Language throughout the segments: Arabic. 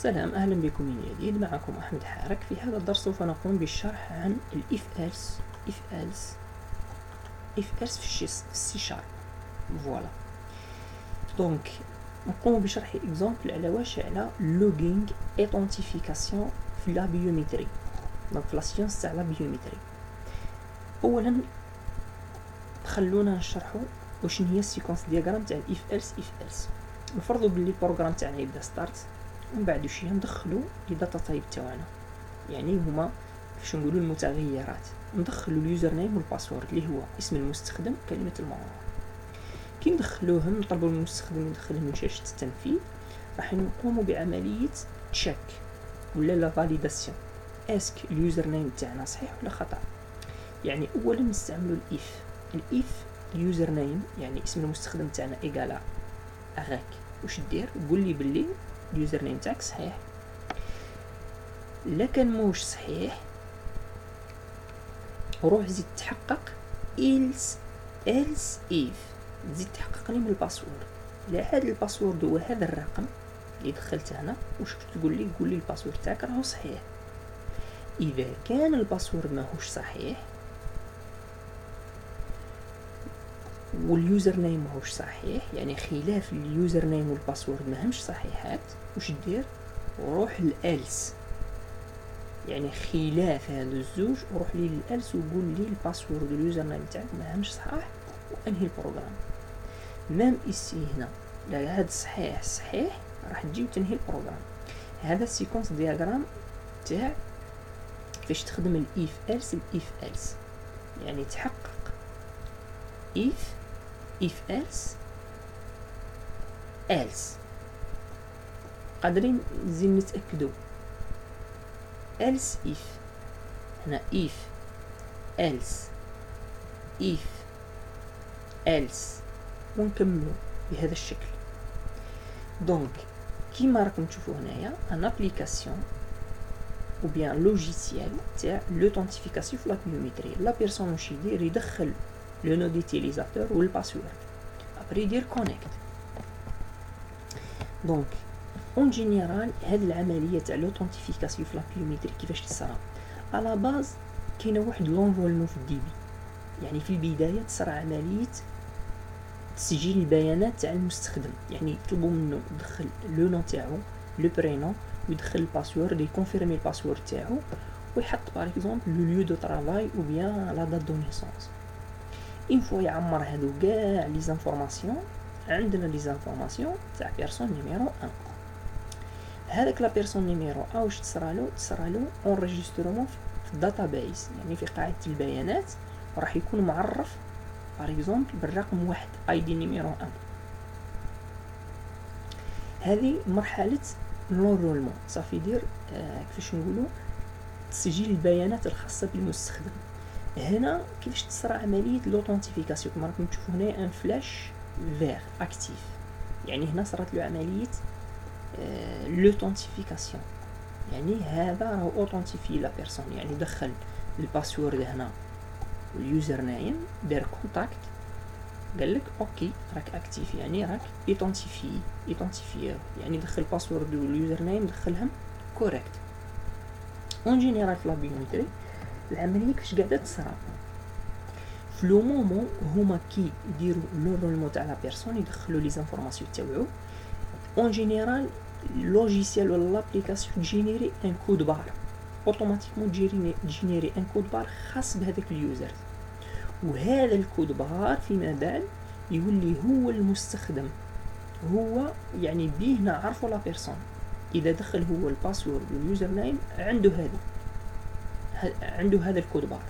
سلام، أهلا بكم من جديد. معكم أحمد حارك. في هذا الدرس سوف نقوم بالشرح عن ال if else في السي شارب. فوالا، دونك نقوم بشرح اكزامبل على واش، على لوغينغ ايتونتيفيكاسيون في لا بيومتري، دونك في لا سيونس تاع لا بيومتري. اولا خلونا نشرحوا واش هي السيكونس دياغرام تاع if else. نفرضوا باللي البروغرام تاعنا يبدا ستارت، ومن بعد شويه ندخلوا لي داتا تايب تاعنا، يعني هما كيفاش نقولوا المتغيرات. ندخلوا اليوزر نيم والباسورد اللي هو اسم المستخدم كلمه المرور. كي ندخلوهم نطلبوا المستخدم يدخلهم من شاشه التنفيذ، راح نقوموا بعمليه تشيك ولا لا فاليداسيون اسك اليوزر نيم تاعنا صحيح ولا خطا. يعني اولا نستعملوا الاف اليوزر نيم، يعني اسم المستخدم تاعنا ايكالا اغاك، واش دير؟ قول لي باللي اليوزر نيم تاعك صحيح. الا كان موش صحيح روح زيد تحقق else if، زيد تحقق لي من الباسورد. لا هذا الباسورد هو هذا الرقم اللي دخلته هنا، واش تقول لي؟ قول لي الباسورد تاعك راهو صحيح. اذا كان الباسورد ماهوش صحيح واليوزر نيم ماهوش صحيح، يعني خلاف اليوزر نيم والباسورد ماهمش صحيحات، واش دير؟ روح للالس، يعني خلاف هذا الزوج روح لي للالس وقول لي الباسورد واليوزر نيم تاعك ماهمش صحاح، وانهي البروغرام. مام اسي هنا لا هاد صحيح راح تجي وتنهي البروغرام. هذا السيكونس دياغرام تاع كيفاش تخدم الاف else. يعني تحقق if else قادرين نزيد نتاكدوا else if، هنا if else ونكملوا بهذا الشكل. دونك كيما راكم تشوفوا هنايا ان ابليكاسيون ou bien logiciel تاع l'autentification في لا بيومتري. لا بيرسون واش يدير؟ يدخل لو نو ديتيليزاتور والباسورد، ابري يدير كونيكت. دونك اون جينيرال هاد العمليه تاع l'autentification في لا بيومتري كيفاش تصرا؟ على باز كاينه واحد لونفولمون في الدي بي، يعني في البدايه تصرا عمليه تسجيل البيانات تاع المستخدم، يعني يطلبوا منه يدخل لو نو تاعو لو برينون ويدخل الباسورد، يكونفيرمي الباسورد تاعو ويحط باغ اكزومبل لو ليو دو طرافاي او بيان لا دات دو نيسونس. اون فوا يعمر هادو كاع لي زانفورماسيون، عندنا لي زانفورماسيون تاع بيرسون نيميرو 1. هذاك لا بيرسون نيميرو 1 واش تصرالو اونريجسترومون في الداتابيس، يعني في قاعده البيانات راح يكون معرف باغ اكزومبل بالرقم 1 اي دي نيميرو 1. هذه مرحله نورمالمون صافي دير كيفاش نقولوا تسجيل البيانات الخاصه بالمستخدم. هنا كيفاش تصرا عمليه لوثنتيفيكاسيون، كما راكم تشوفوا هنا ان فلاش فير اكتيف، يعني هنا صارت له عمليه لوثنتيفيكاسيون، يعني هذا راهو اوثنتيفي لا بيرسون، يعني دخل الباسورد هنا واليوزر نيم، دار كونتاكت، قال لك اوكي راك اكتيف، يعني راك ايتونتيفي، يعني دخل الباسورد واليوزر نيم دخلهم كوريكت. اون جينيرال في لا بيومتري العمليه كيفاش قاعده تصرا؟ في لو مومون هما كي يديروا نورمالمون تاع لا بيرسون يدخلوا لي زانفورماسيون تاعو، اون جينيرال لوجيسيال ولا لابليكاسيون جينيري ان كود بار اوتوماتيكمون، جينيري ان كود بار خاص بهذاك اليوزر، وهذا الكود بار فيما بعد يولي هو المستخدم، هو يعني بيه نعرفوا لا بيرسون اذا دخل هو الباسورد واليوزر نيم عنده هذا الكود بار.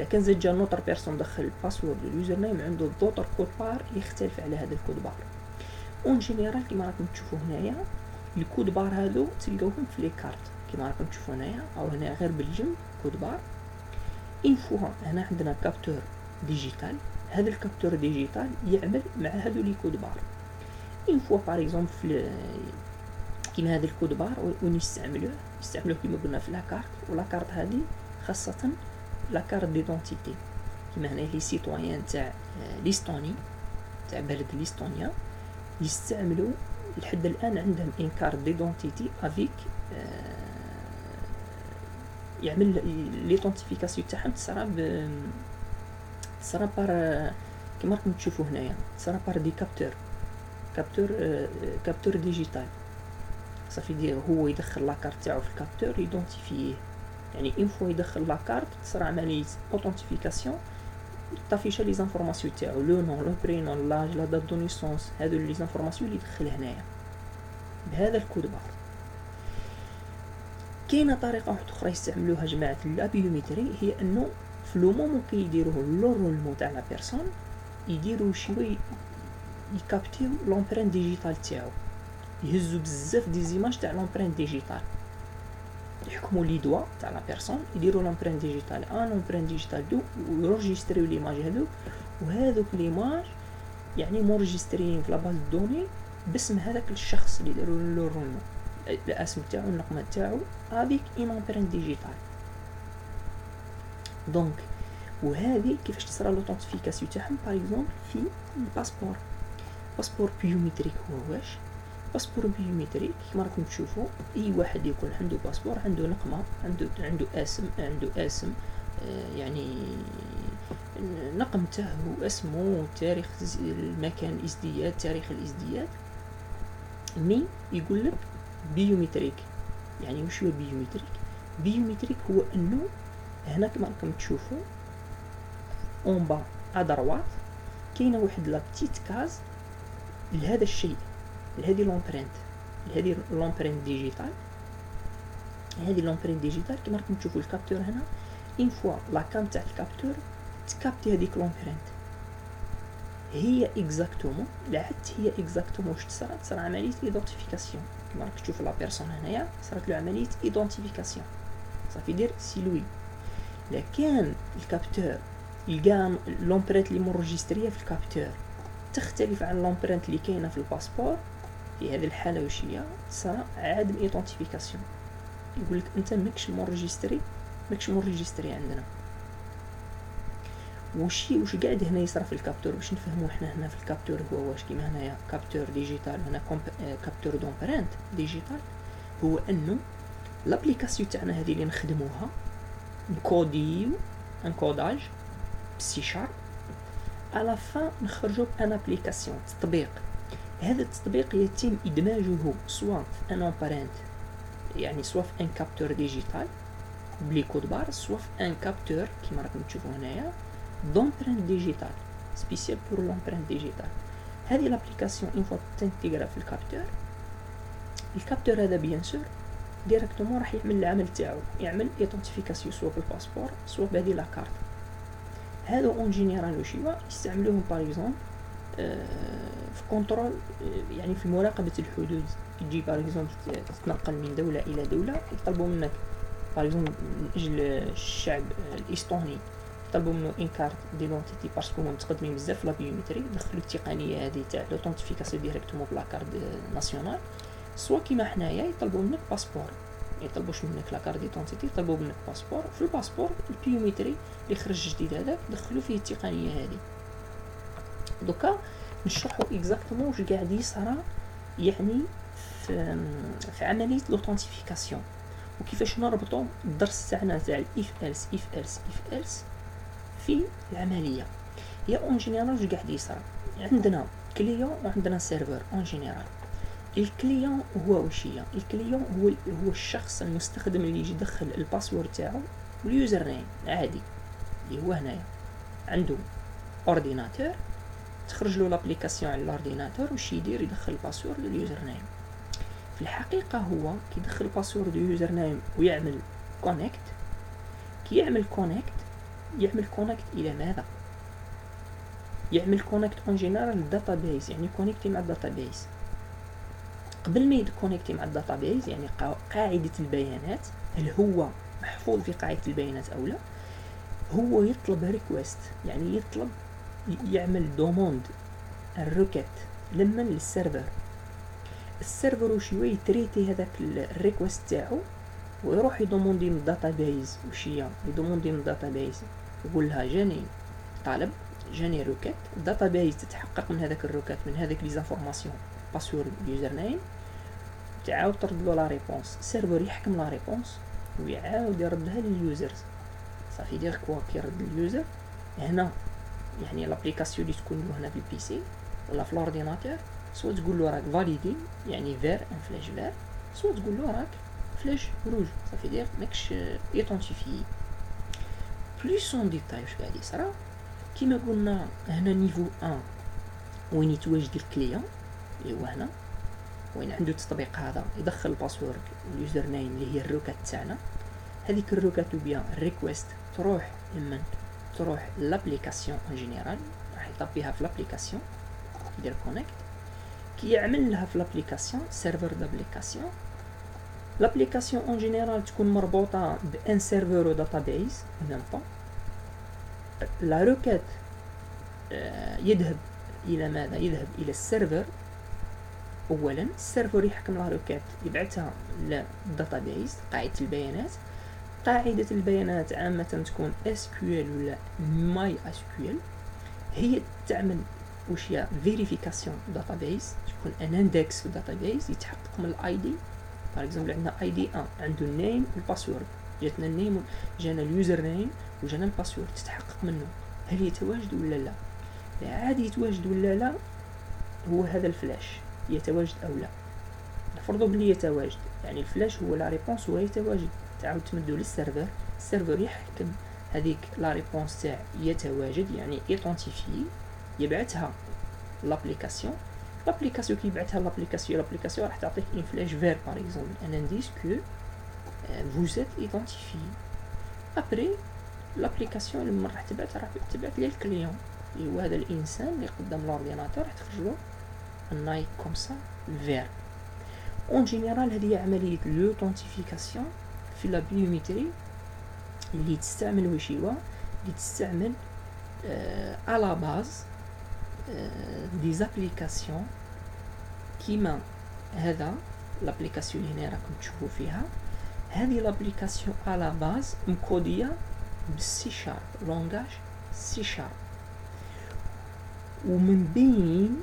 لكن زاد جا نوتر بيرسون دخل الباسورد واليوزر نيم عنده دوتر كود بار يختلف على هذا الكود بار. اون جينيرال كما راكم تشوفوا هنايا الكود بار هادو تلقاوهم في لي كارت كما راكم تشوفوا هنايا، او هنا غير بالجنب كود بار. اون فوا هنا عندنا كابتور ديجيتال، هذا الكابتور ديجيتال يعمل مع هادو لي كود بار. اون فوا باغ اكزومبل كيما هذا الكود بار ونستعملوه كما قلنا في لاكارت، ولاكارت هذه خاصه لاكارت ديدونتيتي، كيما هنا لي سيتويان تاع ليستوني تاع بلد ليستونيا يستعملوا لحد الان عندهم ان كارت ديدونتيتي افيك يعمل ليدونتيفيكاسيون تاعهم تصرا بار كيما راكم تشوفوا هنايا تصرا بار دي كابتور ديجيتال صافي دير هو يدخل لاكارت تاعو في الكابتور يدونتيفيه يعني اون فوا يدخل لاكارت تصرا عمليه اوثنتيفيكاسيون تافيشا لي زانفورماسيون تاعو لو نون لو برينون لاج لا دات دو نيسونس هادو لي زانفورماسيون اللي يدخل هنايا بهذا الكود بار. كاينه طريقه واحده اخرى يستعملوها جماعه البيومتري هي انه في لو مومون كيديروه لورولمون تاع لا بيرسون يديروا شويه يكابتيو لومبرين ديجيتال تاعو يهزوا بزاف دي زيماج تاع لومبرين ديجيتال يحكموا لي دوا تاع لا بيرسون يديروا لومبرين ديجيتال لومبرين ديجيتال دو ويرجستريو ليماج هادو وهذوك ليماج يعني مورجسترين في لاباز دوني باسم هذاك الشخص اللي داروا له الرولمون الاسم تاعو النقمه تاعو افيك اون امبرين ديجيتال دونك وهذه كيفاش تصرا لوثنتيفيكاسيون تاعهم باغ اكزومبل في الباسبور بيومتريك هو واش باسبور بيومتريك كما راكم تشوفوا اي واحد يكون عنده باسبور عنده نقمه عنده اسم يعني النقم تاعو اسمه تاريخ المكان الازدياد تاريخ الازدياد مي يقول لك بيومتريك يعني وش هو بيومتريك هو انه هنا كما راكم تشوفوا اون با ادروات كاينه واحد لا بتيت كاز لهذا الشيء لهذه لومبرينت ديجيتال هذه لومبرينت ديجيتال كما راكم تشوفوا الكابتور هنا اون فوا لا كام تاع الكابتور تكابتي هذيك لومبرينت هي اكزاكتومون هي اكزاكتومون واش تصرا عمليه ايدونتيفيكاسيون كما راك تشوف لا بيرسون هنايا صارت له عمليه ايدونتيفيكاسيون صافي دير سي لا كان الكابتور يلقى لومبرينت اللي مونجستريه في الكابتور تختلف عن لومبرينت اللي كاينه في الباسبور في هذه الحاله واش هي صرا عدم ايدونتيفيكاسيون يقول لك انت ماكش مونجستري عندنا واش قاعد هنا يصرا في الكابتور باش نفهموا احنا هنا في الكابتور هو واش كيما هنايا كابتور ديجيتال هنا كابتور دومبرينت ديجيتال هو انه لابليكاسيون تاعنا هذه اللي نخدموها نكوديو انكوداج سي شارب على فا نخرجوا بان ابليكاسيون تطبيق هذا التطبيق يتم ادماجه سواء في ان امبرينت يعني سواء في ان كابتور ديجيتال بلي كود بار سواء في ان كابتور كيما راكم تشوفوا هنايا دومبرينت ديجيتال سبيسيال بور لومبرينت ديجيتال هذه لابليكاسيون اون فوا تنتيغرا في الكابتور هذا بيان سور ديريكتومون راح يعمل العمل تاعو يعمل ايدونتيفيكاسيون سواء بالباسبور سواء بهذه لا كارت هذا اون جينيرال واش هو يستعملوهم باغ اكزومبل في كونترول يعني في مراقبه الحدود تجي باغ اكزومبل تتنقل من دوله الى دوله يطلبوا منك باغ اكزومبل من اجل الشعب الاستوني يطلبوا منه ان كارت ديدونتيتي باسكو هما متقدمين بزاف في لا بيومتري دخلوا التقنيه هذه تاع لوثنتيفيكاسيون ديريكتومون بلا كارت ناسيونال سوا كيما حنايا يطلبوا منك باسبور يطلبوش منك لا كارت ديدونتيتي يطلبوا منك باسبور في الباسبور البيومتري اللي خرج جديد هذاك دخلوا فيه التقنيه هذه دوكا نشرحوا اكزاكتومون واش قاعد يصرى يعني في عمليه لوثنتيفيكاسيون وكيفاش نربطوا الدرس تاعنا تاع الاف ايلس في العمليه هي اون جينيرال واش قاعد يصرى عندنا كليون وعندنا سيرفر اون جينيرال الكليون هو واش هي الكليون هو الشخص المستخدم اللي يجي يدخل الباسورد تاعو واليوزر نيم عادي اللي هو هنايا عنده اورديناتور تخرج له لابليكاسيون على الاورديناتور واش يدير يدخل الباسورد لليوزر نيم في الحقيقه هو كيدخل الباسورد لليوزر نيم ويعمل كونيكت كي يعمل كونيكت الى ماذا يعمل كونيكت اون جينيرال للداتابيز يعني كونيكتي مع الداتابيز قبل ما يكونيكتي مع الداتابيز يعني قاعده البيانات هل هو محفوظ في قاعده البيانات او لا هو يطلب ريكويست يعني يطلب يعمل دوموند الريكيت لما السيرفر واش هو يتريتي هذاك الريكويست تاعو ويروح يدوموندي من الداتابيز واش هي يدوموندي من الداتابيز يقول لها جاني طلب جاني ريكيت الداتابيز تتحقق من هذاك الريكيت من هذاك لي زانفورماسيون باسورد اليوزر نيم، تعاود ترد له لا ريبونس، السيرفر يحكم لا ريبونس ويعاود يردها لليوزرز. صافي دير كوا كيرد اليوزر هنا، يعني لابليكاسيون اللي تكون له هنا في البيسي ولا في الاورديناتور، سواء تقول له راك فاليدي يعني فير ان فلاش فير، سواء تقول له راك فلاش روج. صافي دير ماكش ايطونتيفي. بلوس اون ديتاي واش قاعد يصرا كيما قلنا هنا نيفو 1 وين يتواجد الكليون، اللي هو هنا وين عنده التطبيق هذا يدخل الباسورد واليوزر نيم اللي هي الروكات تاعنا. هذيك الروكات وبيان الريكويست تروح لمن تروح لابليكاسيون ان جينيرال، راح يطبيها في لابليكاسيون يدير كونيكت، كي يعمل لها في لابليكاسيون سيرفر دابليكاسيون. لابليكاسيون ان جينيرال تكون مربوطه بان سيرفر داتابيز ميم با. لا روكات يذهب الى ماذا؟ يذهب الى السيرفر. اولا السيرفر يحكم لا روكات يبعثها للداتابيز قاعده البيانات. قاعده البيانات عامه تكون SQL ولا ماي SQL، هي تعمل واش هي فيريفيكاسيون داتابيز، تكون ان اندكس في الداتابيز يتحقق من الاي دي. باغ اكزومبل عندنا اي دي 1 عنده النيم والباسورد، جاتنا النيم جانا اليوزر نيم وجانا الباسورد، تتحقق منه هل يتواجد ولا لا. عادي يتواجد ولا لا، هو هذا الفلاش يتواجد او لا. نفرضوا بلي يتواجد، يعني الفلاش هو لا ريبونس هو يتواجد، تعاود تمدو للسيرفر، السيرفر يحكم هذيك لا ريبونس تاع يتواجد يعني ايطونتيفي، يبعثها لابليكاسيون. لابليكاسيون كي يبعثها لابليكاسيون راح تعطيك ان فلاش فير باغ اكزومبل ان انديس كو vous êtes identifié. ابري لابليكاسيون لما راح تبعث للكليون اللي هو هذا الانسان اللي قدام الاورديناتور، راح تخرج له النايك كوم سا فير. اون جينيرال هذه عمليه لوثنتيفيكاسيون في لا بيوميتري اللي تستعمل وشيوا، اللي تستعمل على باز دي زابليكاسيون كيما هذا لابليكاسيون اللي هنا راكم تشوفوا فيها. هذه لابليكاسيون على باز مكوديه بالسي شارب، لونغاج سي شارب. ومن بين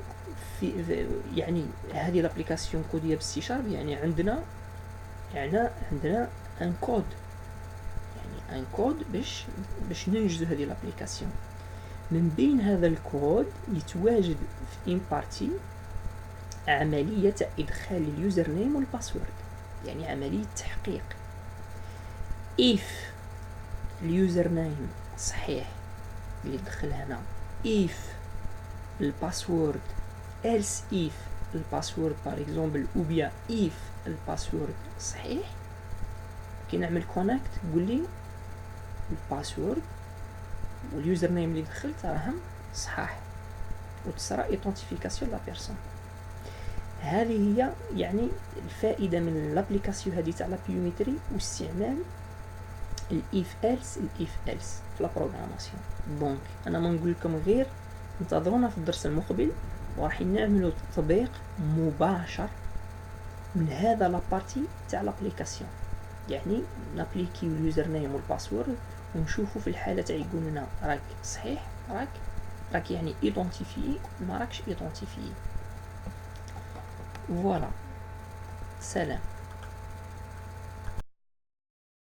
في يعني هذه لابليكاسيون كوديه بالسي شارب، يعني عندنا ان كود، يعني ان كود باش ننجزوا هذه لابليكاسيون. من بين هذا الكود يتواجد في ان بارتي عمليه ادخال اليوزر نيم والباسورد، يعني عمليه تحقيق. if اليوزر نيم صحيح اللي دخل هنا، if الباسورد، else if الباسورد باغ اكزومبل، او بيان if الباسورد صحيح، كي نعمل كونيكت تقول لي الباسورد واليوزر نيم اللي دخلت راهم صحاح، وتصرا ايطونتيفيكاسيون لا بيرسون. هذه هي يعني الفائده من لابليكاسيون هذه تاع لا بيوميتري واستعمال الاف ايلس في لا بروغراماسيون. دونك انا ما نقول لكم غير انتظرونا في الدرس المقبل، وراح نعملوا تطبيق مباشر من هذا لابارتي تاع لابليكاسيون، يعني نابليكيو اليوزر نيم والباسورد ونشوفوا في الحاله تاع يقول لنا راك صحيح، راك يعني ايدونتيفي، ما راكش ايدونتيفي. فوالا، سلام.